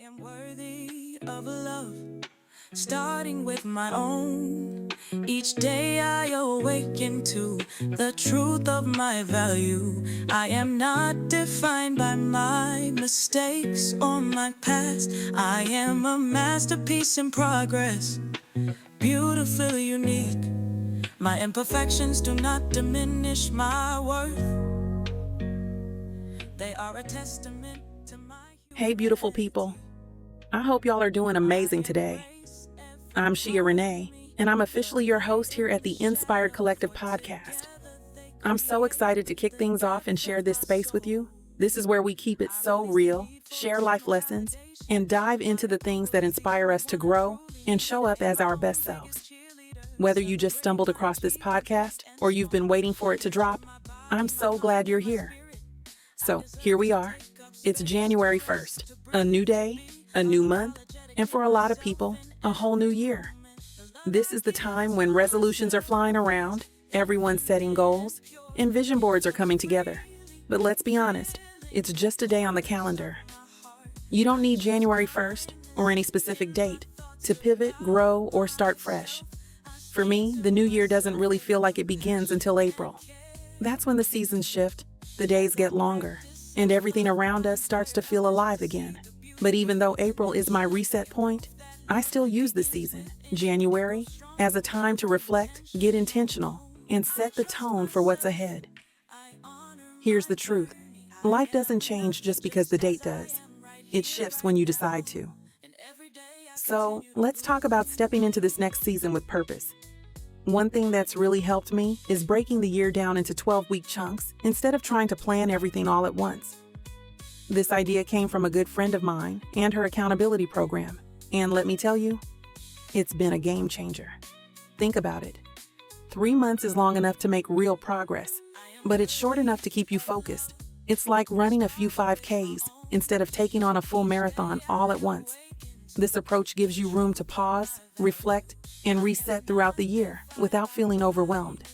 am worthy of love, starting with my own. Each day I awaken to the truth of my value. I am not defined by my mistakes or my past. I am a masterpiece in progress, beautifully unique. My imperfections do not diminish my worth. They are a testament to my Hey, beautiful people. I hope y'all are doing amazing today. I'm Shia Renee, and I'm officially your host here at the Nspired Collective Podcast. I'm so excited to kick things off and share this space with you. This is where we keep it so real, share life lessons, and dive into the things that inspire us to grow and show up as our best selves. Whether you just stumbled across this podcast or you've been waiting for it to drop, I'm so glad you're here. So here we are. It's January 1st, a new day, a new month, and for a lot of people, a whole new year. This is the time when resolutions are flying around, everyone's setting goals, and vision boards are coming together. But let's be honest, it's just a day on the calendar. You don't need January 1st or any specific date to pivot, grow, or start fresh. For me, the new year doesn't really feel like it begins until April. That's when the seasons shift, the days get longer, and everything around us starts to feel alive again. But even though April is my reset point, I still use the season, January, as a time to reflect, get intentional, and set the tone for what's ahead. Here's the truth. Life doesn't change just because the date does. It shifts when you decide to. So, let's talk about stepping into this next season with purpose. One thing that's really helped me is breaking the year down into 12-week chunks instead of trying to plan everything all at once. This idea came from a good friend of mine and her accountability program. And let me tell you, it's been a game changer. Think about it. 3 months is long enough to make real progress, but it's short enough to keep you focused. It's like running a few 5Ks instead of taking on a full marathon all at once. This approach gives you room to pause, reflect, and reset throughout the year without feeling overwhelmed.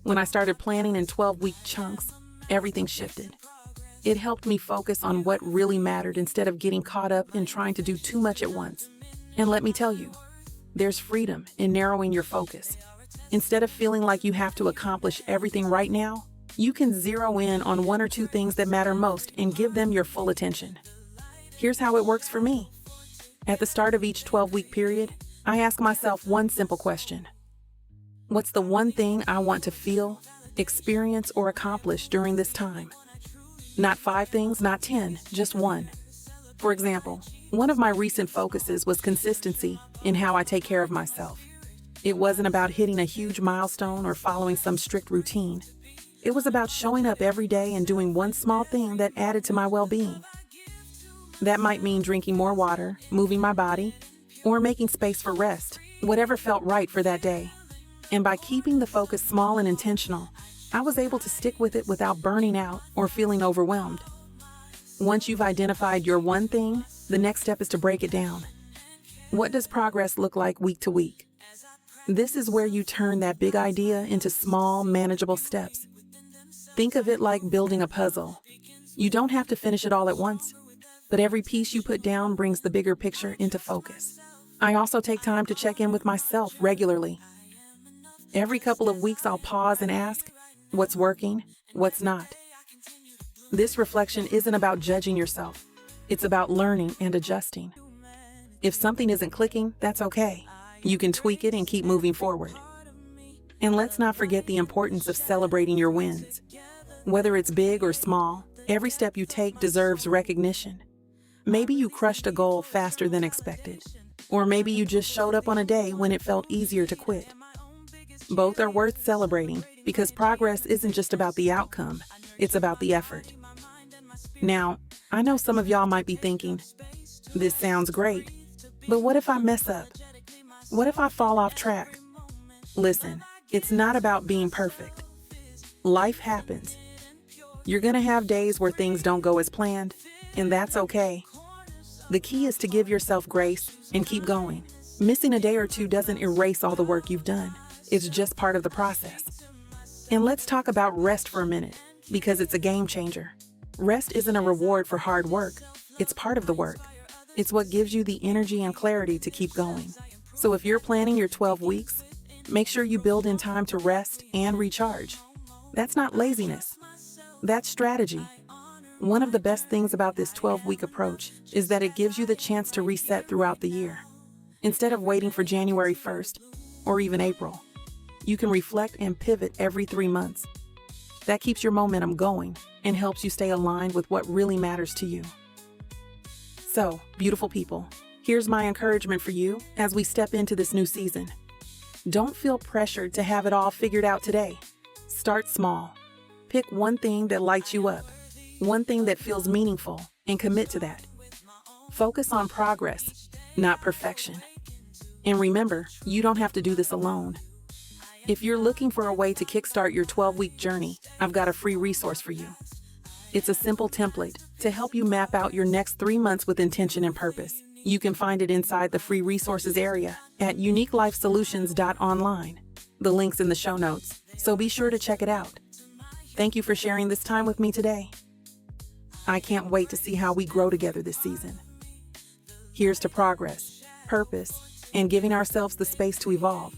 When I started planning in 12-week chunks, everything shifted. It helped me focus on what really mattered instead of getting caught up in trying to do too much at once. And let me tell you, there's freedom in narrowing your focus. Instead of feeling like you have to accomplish everything right now, you can zero in on 1 or 2 things that matter most and give them your full attention. Here's how it works for me. At the start of each 12-week period, I ask myself one simple question. What's the one thing I want to feel, experience, or accomplish during this time? Not 5 things, not 10, just 1. For example, one of my recent focuses was consistency in how I take care of myself. It wasn't about hitting a huge milestone or following some strict routine. It was about showing up every day and doing one small thing that added to my well-being. That might mean drinking more water, moving my body, or making space for rest, whatever felt right for that day. And by keeping the focus small and intentional, I was able to stick with it without burning out or feeling overwhelmed. Once you've identified your one thing, the next step is to break it down. What does progress look like week to week? This is where you turn that big idea into small, manageable steps. Think of it like building a puzzle. You don't have to finish it all at once, but every piece you put down brings the bigger picture into focus. I also take time to check in with myself regularly. Every couple of weeks, I'll pause and ask, what's working, what's not? This reflection isn't about judging yourself. It's about learning and adjusting. If something isn't clicking, that's okay. You can tweak it and keep moving forward. And let's not forget the importance of celebrating your wins. Whether it's big or small, every step you take deserves recognition. Maybe you crushed a goal faster than expected, or maybe you just showed up on a day when it felt easier to quit. Both are worth celebrating because progress isn't just about the outcome, it's about the effort. Now, I know some of y'all might be thinking, this sounds great, but what if I mess up? What if I fall off track? Listen, it's not about being perfect. Life happens. You're gonna have days where things don't go as planned, and that's okay. The key is to give yourself grace and keep going. Missing a day or 2 doesn't erase all the work you've done. It's just part of the process. And let's talk about rest for a minute, because it's a game changer. Rest isn't a reward for hard work. It's part of the work. It's what gives you the energy and clarity to keep going. So if you're planning your 12 weeks, make sure you build in time to rest and recharge. That's not laziness. That's strategy. One of the best things about this 12-week approach is that it gives you the chance to reset throughout the year. Instead of waiting for January 1st or even April, you can reflect and pivot every 3 months. That keeps your momentum going and helps you stay aligned with what really matters to you. So, beautiful people, here's my encouragement for you as we step into this new season. Don't feel pressured to have it all figured out today. Start small. Pick one thing that lights you up, one thing that feels meaningful, and commit to that. Focus on progress, not perfection. And remember, you don't have to do this alone. If you're looking for a way to kickstart your 12-week journey, I've got a free resource for you. It's a simple template to help you map out your next 3 months with intention and purpose. You can find it inside the free resources area at uniquelifesolutions.online. The link's in the show notes, so be sure to check it out. Thank you for sharing this time with me today. I can't wait to see how we grow together this season. Here's to progress, purpose, and giving ourselves the space to evolve.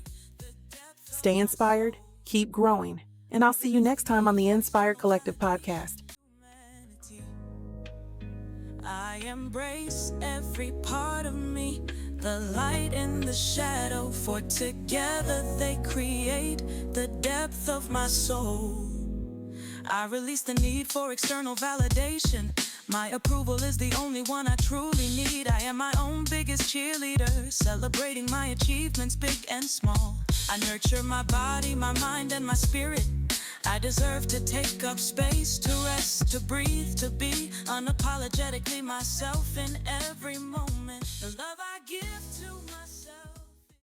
Stay inspired, keep growing, and I'll see you next time on the Nspired Collective Podcast. I embrace every part of me, the light and the shadow, for together they create the depth of my soul. I release the need for external validation. My approval is the only one I truly need. I am my own biggest cheerleader, celebrating my achievements big and small. I nurture my body, my mind, and my spirit. I deserve to take up space, to rest, to breathe, to be unapologetically myself in every